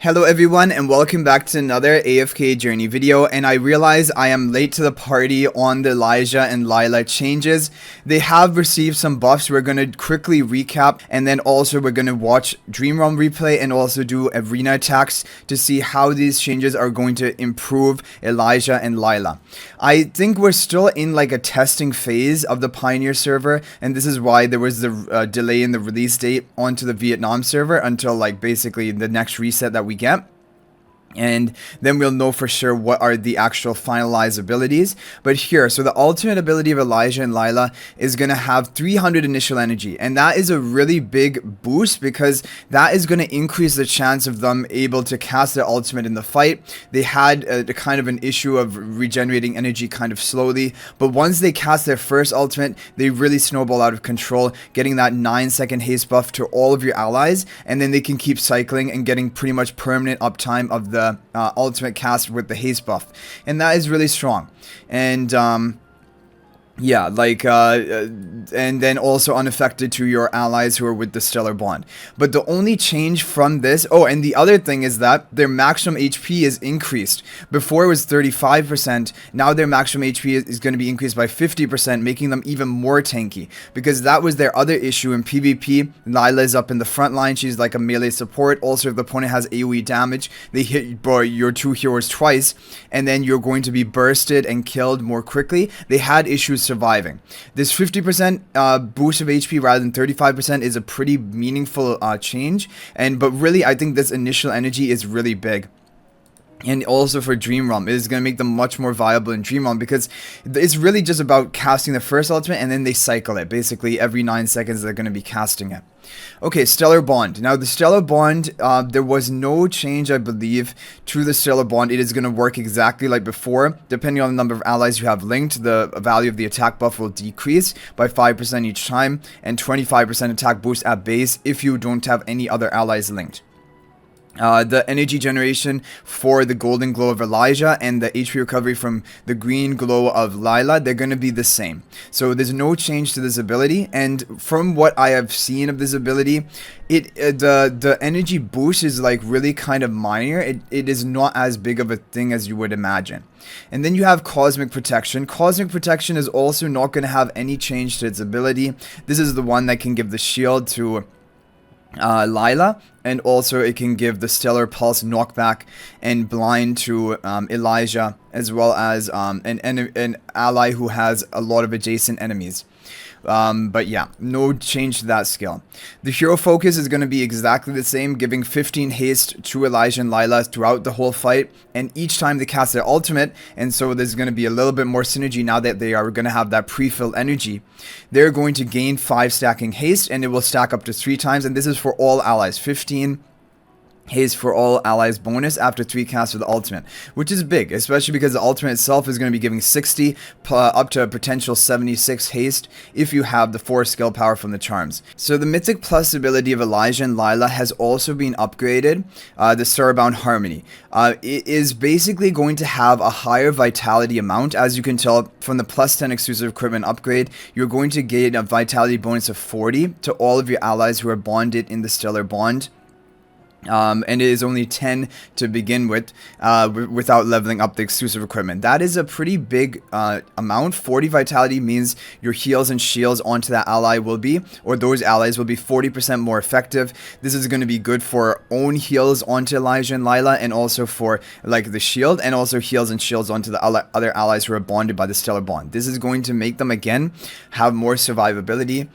Hello everyone and welcome back to another AFK journey video, and I realize I am late to the party on the Lailah and Lailah changes. They have received some buffs. We're going to quickly recap, and then also we're going to watch Dream Realm replay and also do arena attacks to see how these changes are going to improve Elijah and Lailah. I think we're still in like a testing phase of the Pioneer server, and this is why there was the delay in the release date onto the Vietnam server until like basically the next reset that we get. And then we'll know for sure what are the actual finalized abilities. But here, so the ultimate ability of Elijah and Lailah is going to have 300 initial energy. And that is a really big boost because that is going to increase the chance of them able to cast their ultimate in the fight. They had a kind of an issue of regenerating energy kind of slowly. But once they cast their first ultimate, they really snowball out of control, getting that 9-second haste buff to all of your allies. And then they can keep cycling and getting pretty much permanent uptime of the ultimate cast with the haste buff, and that is really strong. And yeah, like, and then also unaffected to your allies who are with the Stellar Bond. But the only change from this, oh, and the other thing is that their maximum HP is increased. Before it was 35%, now their maximum HP is going to be increased by 50%, making them even more tanky. Because that was their other issue in PvP. Lailah is up in the front line, she's like a melee support. Also, if the opponent has AoE damage, they hit your two heroes twice, and then you're going to be bursted and killed more quickly. They had issues surviving. This 50% boost of HP rather than 35% is a pretty meaningful change, but really I think this initial energy is really big. And also for Dream Realm, it is going to make them much more viable in Dream Realm because it's really just about casting the first ultimate and then they cycle it. Basically, every 9 seconds they're going to be casting it. Okay, Stellar Bond. Now, the Stellar Bond, there was no change, I believe, to the Stellar Bond. It is going to work exactly like before. Depending on the number of allies you have linked, the value of the attack buff will decrease by 5% each time, and 25% attack boost at base if you don't have any other allies linked. The energy generation for the golden glow of Elijah and the HP recovery from the green glow of Lailah, they're going to be the same. So there's no change to this ability, and from what I have seen of this ability, the energy boost is like really kind of minor. It is not as big of a thing as you would imagine. And then you have Cosmic Protection. Cosmic Protection is also not going to have any change to its ability. This is the one that can give the shield to Lailah, and also it can give the Stellar Pulse knockback and blind to Elijah, as well as an ally who has a lot of adjacent enemies. But yeah, no change to that skill. The hero focus is going to be exactly the same, giving 15 haste to Elijah and Lailah throughout the whole fight, and each time they cast their ultimate, and so there's going to be a little bit more synergy now that they are going to have that pre-filled energy. They're going to gain 5 stacking haste, and it will stack up to 3 times, and this is for all allies. 15 haste for all allies bonus after 3 casts of the ultimate, which is big, especially because the ultimate itself is going to be giving 60 up to a potential 76 haste if you have the 4 skill power from the charms. So the Mythic Plus ability of Elijah and Lailah has also been upgraded, the Starbound Harmony. It is basically going to have a higher vitality amount. As you can tell from the plus 10 exclusive equipment upgrade, you're going to gain a vitality bonus of 40 to all of your allies who are bonded in the Stellar Bond. And it is only 10 to begin with, without leveling up the exclusive equipment. That is a pretty big amount. 40 vitality means your heals and shields onto that ally will be, or those allies will be 40% more effective. This is going to be good for own heals onto Elijah and Lailah, and also for like the shield, and also heals and shields onto the other allies who are bonded by the Stellar Bond. This is going to make them again have more survivability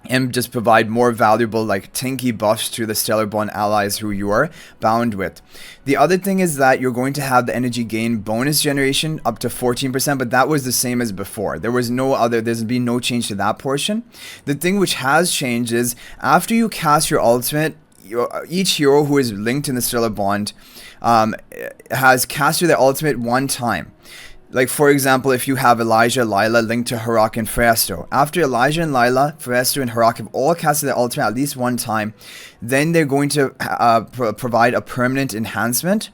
and just provide more valuable like tanky buffs to the Stellar Bond allies who you are bound with. The other thing is that you're going to have the energy gain bonus generation up to 14%, but that was the same as before. There's been no change to that portion. The thing which has changed is after you cast your ultimate, each hero who is linked in the Stellar Bond has casted their ultimate 1 time. Like, for example, if you have Elijah, Lailah linked to Harak and Fresto. After Elijah and Lailah, Fresto and Harak have all casted their ultimate at least 1 time, then they're going to provide a permanent enhancement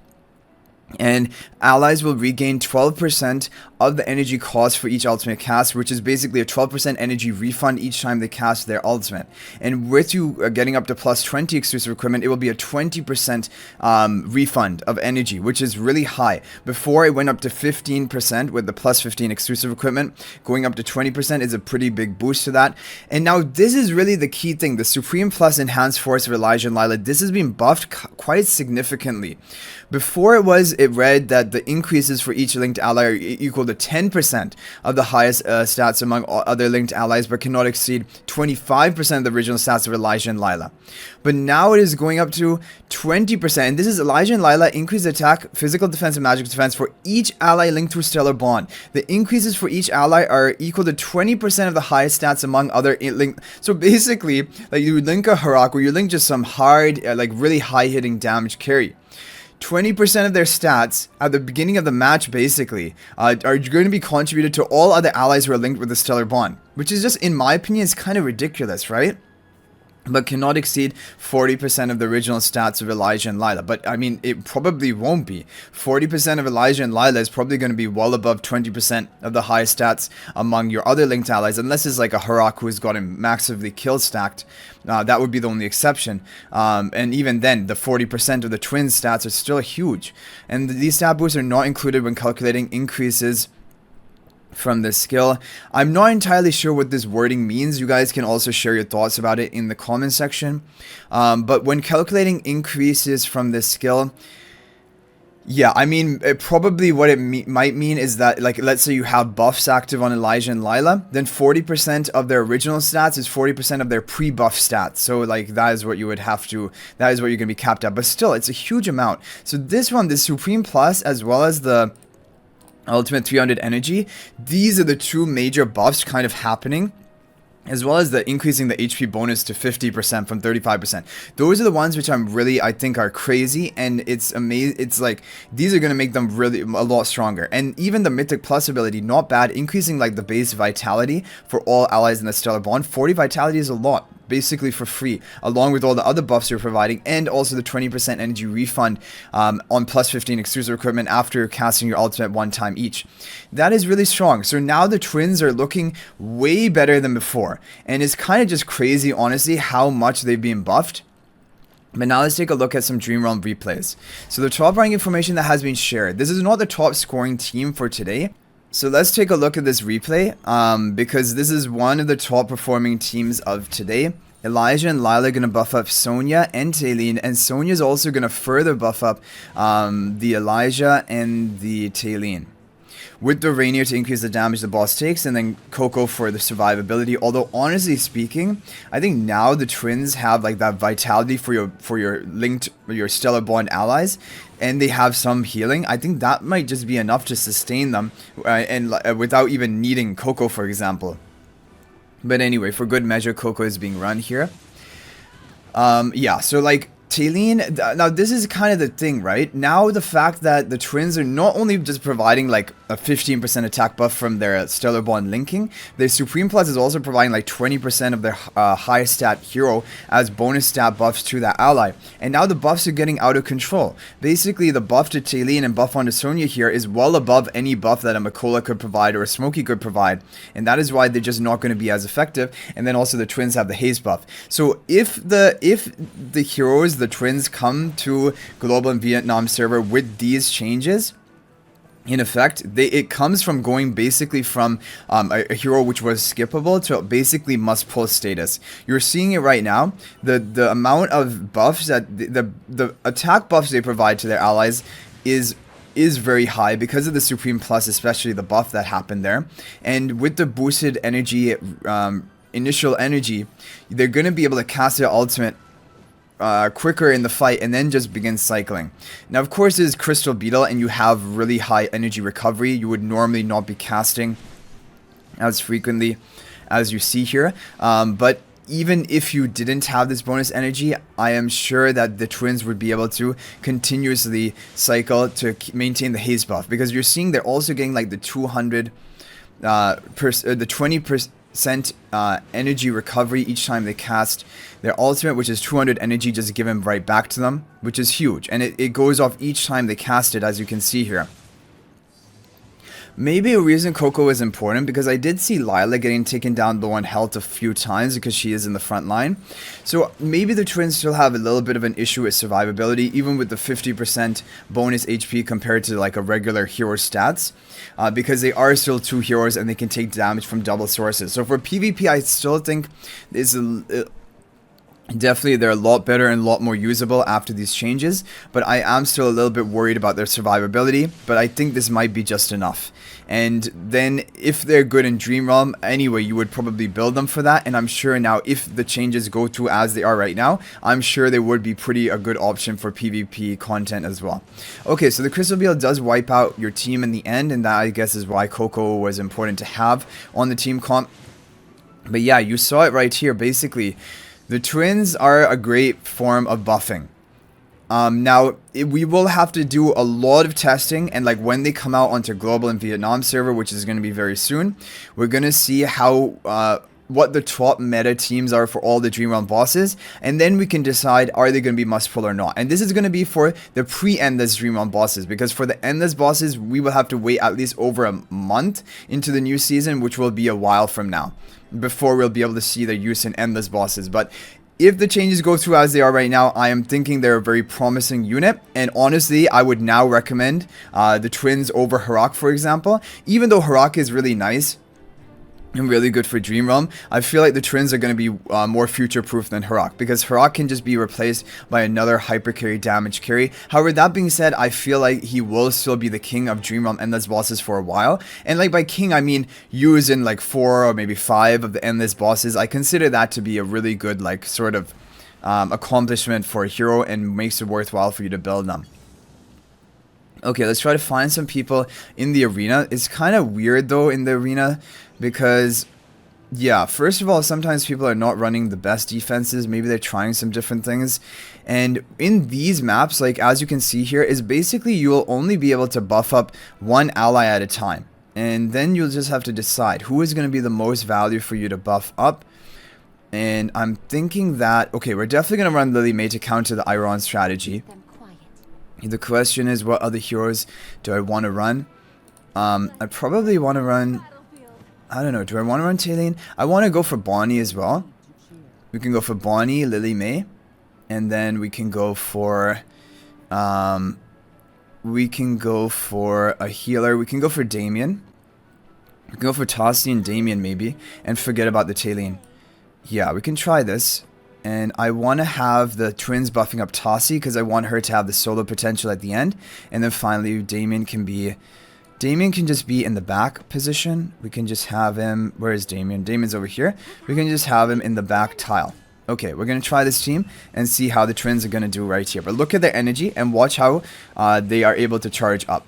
And allies will regain 12% of the energy cost for each ultimate cast, which is basically a 12% energy refund each time they cast their ultimate. And with you getting up to plus 20 exclusive equipment, it will be a 20% refund of energy, which is really high. Before it went up to 15% with the plus 15 exclusive equipment. Going up to 20% is a pretty big boost to that. And now this is really the key thing. The Supreme Plus Enhanced Force of Elijah and Lailah, this has been buffed quite significantly. Before it read that the increases for each linked ally are equal to 10% of the highest stats among other linked allies, but cannot exceed 25% of the original stats of Elijah and Lailah. But now it is going up to 20%, and this is Elijah and Lailah increase attack, physical defense, and magic defense for each ally linked through Stellar Bond. The increases for each ally are equal to 20% of the highest stats among other linked. So basically, like you link a Harak, or you link just some hard, like really high hitting damage carry. 20% of their stats at the beginning of the match basically are going to be contributed to all other allies who are linked with the Stellar Bond, which is just, in my opinion, is kind of ridiculous, right? But cannot exceed 40% of the original stats of Elijah and Lailah. But I mean, it probably won't be. 40% of Elijah and Lailah is probably going to be well above 20% of the highest stats among your other linked allies, unless it's like a Harak who's got him massively kill stacked. That would be the only exception. And even then, the 40% of the twin stats are still huge. And these stat boosts are not included when calculating increases from this skill. I'm not entirely sure what this wording means. You guys can also share your thoughts about it in the comment section. But when calculating increases from this skill, yeah, I mean, probably what it might mean is that, like, let's say you have buffs active on Elijah and Lailah, then 40% of their original stats is 40% of their pre-buff stats. So, like, that is what you would have to, that is what you're going to be capped at. But still, it's a huge amount. So this one, the Supreme Plus, as well as the Ultimate 300 energy, these are the two major buffs kind of happening, as well as the increasing the HP bonus to 50% from 35%. Those are the ones which I think are crazy, and it's amazing. It's like, these are going to make them really a lot stronger. And even the Mythic Plus ability, not bad, increasing like the base vitality for all allies in the Stellar Bond. 40 vitality is a lot, basically for free, along with all the other buffs you're providing, and also the 20% energy refund on plus 15 exclusive equipment after casting your ultimate one time each. That is really strong. So now the twins are looking way better than before, and it's kind of just crazy, honestly, how much they've been buffed. But now let's take a look at some Dream Realm replays. So the top rank information that has been shared. This is not the top scoring team for today. So let's take a look at this replay, because this is one of the top performing teams of today. Elijah and Lailah are going to buff up Sonya and Talene, and Sonya is also going to further buff up the Elijah and the Talene, with the Rainier to increase the damage the boss takes, and then Coco for the survivability. Although honestly speaking, I think now the twins have like that vitality for your Stellar Bond allies, and they have some healing. I think that might just be enough to sustain them, and without even needing Coco, for example. But anyway, for good measure, Coco is being run here. Yeah, so like Talene, now this is kind of the thing, right? Now the fact that the twins are not only just providing like a 15% attack buff from their Stellar Bond linking, their Supreme Plus is also providing like 20% of their highest stat hero as bonus stat buffs to that ally. And now the buffs are getting out of control. Basically, the buff to Talene and buff onto Sonya here is well above any buff that a Makola could provide or a Smokey could provide. And that is why they're just not going to be as effective. And then also the twins have the haste buff. So if the heroes, the twins, come to Global and Vietnam server with these changes in effect, it comes from going basically from a hero which was skippable to basically must pull status. You're seeing it right now. The amount of buffs that the attack buffs they provide to their allies is very high because of the Supreme Plus, especially the buff that happened there. And with the boosted energy, initial energy, they're going to be able to cast their ultimate quicker in the fight and then just begin cycling. Now, of course, this is Crystal Beetle and you have really high energy recovery. You would normally not be casting as frequently as you see here. But even if you didn't have this bonus energy, I am sure that the twins would be able to continuously cycle to maintain the haste buff, because you're seeing they're also getting like the 200 the 20% percent energy recovery each time they cast their ultimate, which is 200 energy just given right back to them, which is huge. And it goes off each time they cast it, as you can see here. Maybe a reason Coco is important, because I did see Lailah getting taken down low on health a few times because she is in the front line. So maybe the twins still have a little bit of an issue with survivability, even with the 50% bonus HP compared to like a regular hero stats, because they are still 2 heroes and they can take damage from double sources. So for PvP, I still think is definitely they're a lot better and a lot more usable after these changes, but I am still a little bit worried about their survivability. But I think this might be just enough. And then if they're good in Dream Realm anyway, you would probably build them for that. And I'm sure now, if the changes go through as they are right now, I'm sure they would be a good option for PvP content as well. Okay, so the Crystal Beetle does wipe out your team in the end, and that I guess is why Coco was important to have on the team comp. But yeah, you saw it right here. Basically, the twins are a great form of buffing. Now, we will have to do a lot of testing, and like when they come out onto global and Vietnam server, which is going to be very soon, we're going to see how what the top meta teams are for all the Dream Realm bosses, and then we can decide, are they going to be must pull or not. And this is going to be for the pre-endless Dream Realm bosses, because for the endless bosses, we will have to wait at least over a month into the new season, which will be a while from now, before we'll be able to see their use in endless bosses. But if the changes go through as they are right now, I am thinking they're a very promising unit. And honestly, I would now recommend the twins over Harak, for example. Even though Harak is really nice and really good for Dream Realm, I feel like the twins are going to be more future-proof than Harak, because Harak can just be replaced by another hyper carry damage carry. However, that being said, I feel like he will still be the king of Dream Realm endless bosses for a while. And like by king, I mean use in like 4 or maybe 5 of the endless bosses. I consider that to be a really good like sort of accomplishment for a hero, and makes it worthwhile for you to build them. Okay, let's try to find some people in the arena. It's kind of weird though in the arena, because yeah, first of all, sometimes people are not running the best defenses. Maybe they're trying some different things. And in these maps, like as you can see here, is basically you'll only be able to buff up one ally at a time. And then you'll just have to decide who is going to be the most value for you to buff up. And I'm thinking that, okay, we're definitely going to run Lily May to counter the Iron strategy. The question is, what other heroes do I want to run? I probably want to run, I don't know, do I want to run Talene? I want to go for Bonnie as well. We can go for Bonnie, Lily May, and then we can go for a healer. We can go for Damien. We can go for Tossie and Damien maybe, and forget about the Talene. Yeah, we can try this. And I want to have the twins buffing up Tossie, because I want her to have the solo potential at the end. And then finally, Damien can just be in the back position. We can just have him, where is Damien? Damien's over here. We can just have him in the back tile. Okay, we're going to try this team and see how the twins are going to do right here. But look at their energy and watch how they are able to charge up.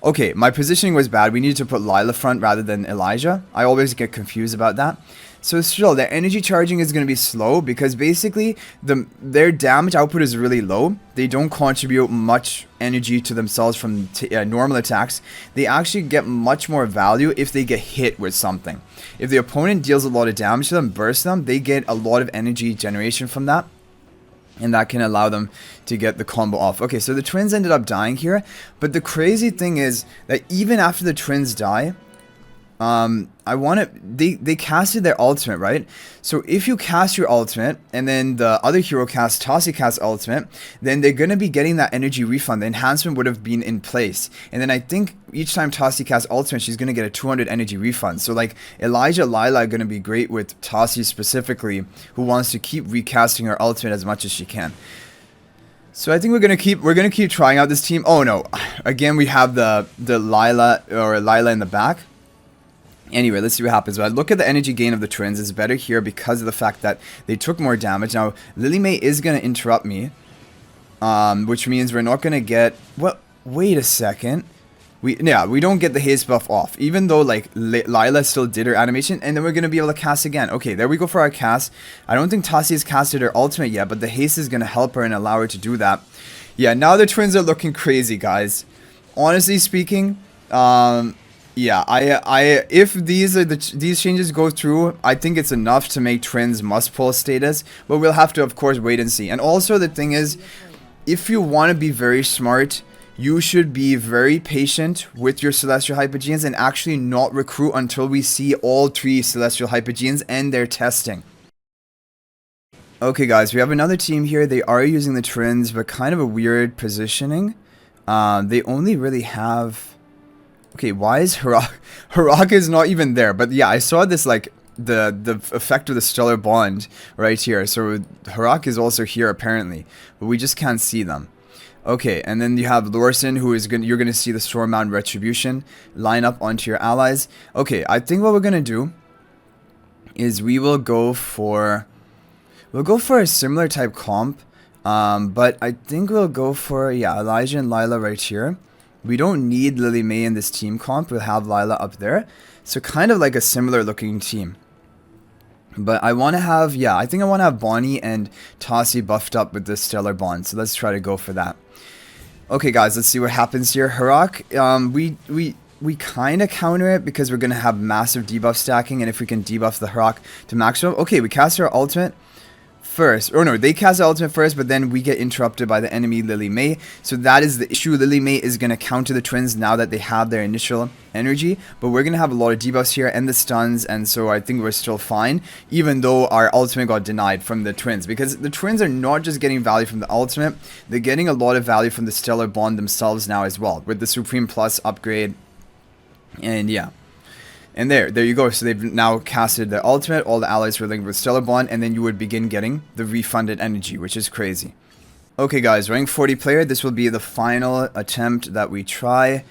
Okay, my positioning was bad. We needed to put Lailah front rather than Elijah. I always get confused about that. So still, their energy charging is going to be slow, because basically their damage output is really low. They don't contribute much energy to themselves from normal attacks. They actually get much more value if they get hit with something. If the opponent deals a lot of damage to them, bursts them, they get a lot of energy generation from that. And that can allow them to get the combo off. Okay, so the twins ended up dying here. But the crazy thing is that even after the twins die, they casted their ultimate, right? So if you cast your ultimate and then the other hero casts, Tossie casts ultimate, then they're going to be getting that energy refund. The enhancement would have been in place. And then I think each time Tossie casts ultimate, she's going to get a 200 energy refund. So like Elijah, Lailah are going to be great with Tossie specifically, who wants to keep recasting her ultimate as much as she can. So I think we're gonna keep trying out this team. Oh no, again we have the Lailah in the back. Anyway, let's see what happens. But look at the energy gain of the twins. It's better here because of the fact that they took more damage. Now, Lily May is going to interrupt me. Which means we're not going to get... What? Wait a second. We don't get the haste buff off. Even though, like, Lailah still did her animation. And then we're going to be able to cast again. Okay, there we go for our cast. I don't think Tossie has casted her ultimate yet. But the haste is going to help her and allow her to do that. Yeah, now the twins are looking crazy, guys. Honestly speaking, Yeah, if these changes go through, I think it's enough to make Twins must pull status, but we'll have to of course wait and see. And also the thing is, if you want to be very smart, you should be very patient with your Celestial Hypogeans and actually not recruit until we see all 3 Celestial Hypogeans and their testing. Okay guys, we have another team here. They are using the Twins, but kind of a weird positioning. They only really have... Okay, why is Harak is not even there? But yeah, I saw this like the effect of the stellar bond right here. So Harak is also here apparently, but we just can't see them. Okay, and then you have Lorson, who is you're gonna see the Stormbound Retribution line up onto your allies. Okay, I think what we're gonna do is we'll go for a similar type comp, but I think we'll go for Elijah and Lailah right here. We don't need Lily May in this team comp. We'll have Lailah up there. So kind of like a similar looking team. But I want to have, I think I want to have Bonnie and Tassi buffed up with this Stellar Bond. So let's try to go for that. Okay guys, let's see what happens here. Harak, we kind of counter it because we're going to have massive debuff stacking. And if we can debuff the Harak to maximum. Okay, we cast our ultimate first, or no, they cast the ultimate first, but then we get interrupted by the enemy Lily May. So that is the issue. Lily May is going to counter the Twins now that they have their initial energy, but we're going to have a lot of debuffs here and the stuns, and so I think we're still fine, even though our ultimate got denied from the Twins, because the Twins are not just getting value from the ultimate, they're getting a lot of value from the Stellar Bond themselves now as well, with the Supreme Plus upgrade, and yeah. And there you go. So they've now casted the ultimate. All the allies were linked with Stellar Bond, and then you would begin getting the refunded energy, which is crazy. Okay, guys, rank 40 player. This will be the final attempt that we try.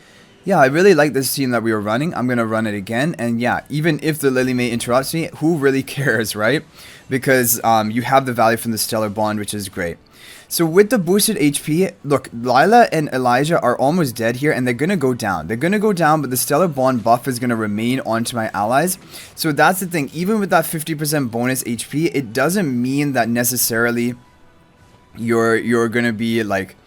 Yeah, I really like this team that we were running. I'm gonna run it again, and yeah, even if the Lily May interrupts me, who really cares, right? Because you have the value from the Stellar Bond, which is great. So with the boosted HP, look, Lailah and Elijah are almost dead here, and they're going to go down. They're going to go down, but the Stellar Bond buff is going to remain onto my allies. So that's the thing. Even with that 50% bonus HP, it doesn't mean that necessarily you're going to be like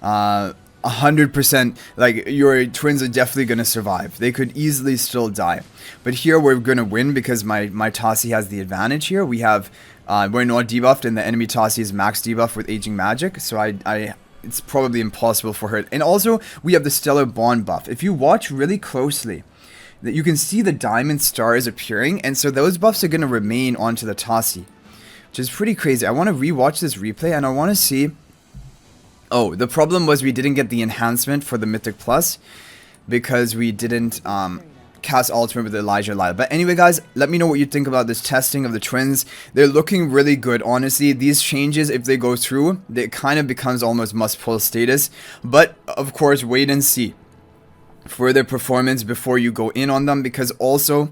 100%, like your Twins are definitely going to survive. They could easily still die. But here we're going to win because my Tassi has the advantage here. We have... we're not debuffed, and the enemy Tassi is max debuff with Aging Magic, so it's probably impossible for her. And also, we have the Stellar Bond buff. If you watch really closely, that you can see the diamond stars appearing, and so those buffs are going to remain onto the Tassi, which is pretty crazy. I want to rewatch this replay, and I want to see... Oh, the problem was we didn't get the enhancement for the Mythic Plus, because we didn't... cast ultimate with Elijah Lailah. But anyway guys, let me know what you think about this testing of the Twins. They're looking really good, honestly. These changes, if they go through, it kind of becomes almost must pull status, but of course wait and see for their performance before you go in on them, because also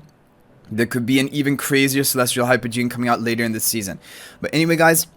there could be an even crazier Celestial Hypogene coming out later in this season. But anyway guys,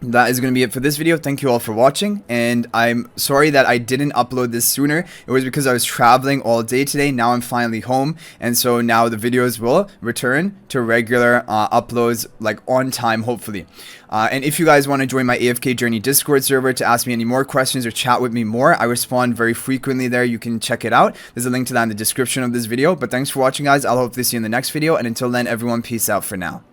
that is going to be it for this video. Thank you all for watching, and I'm sorry that I didn't upload this sooner. It was because I was traveling all day today. Now I'm finally home, and so now the videos will return to regular uploads, like on time, hopefully. And if you guys want to join my AFK Journey Discord server to ask me any more questions or chat with me more, I respond very frequently there. You can check it out. There's a link to that in the description of this video. But thanks for watching, guys. I'll hopefully see you in the next video, and until then, everyone, peace out for now.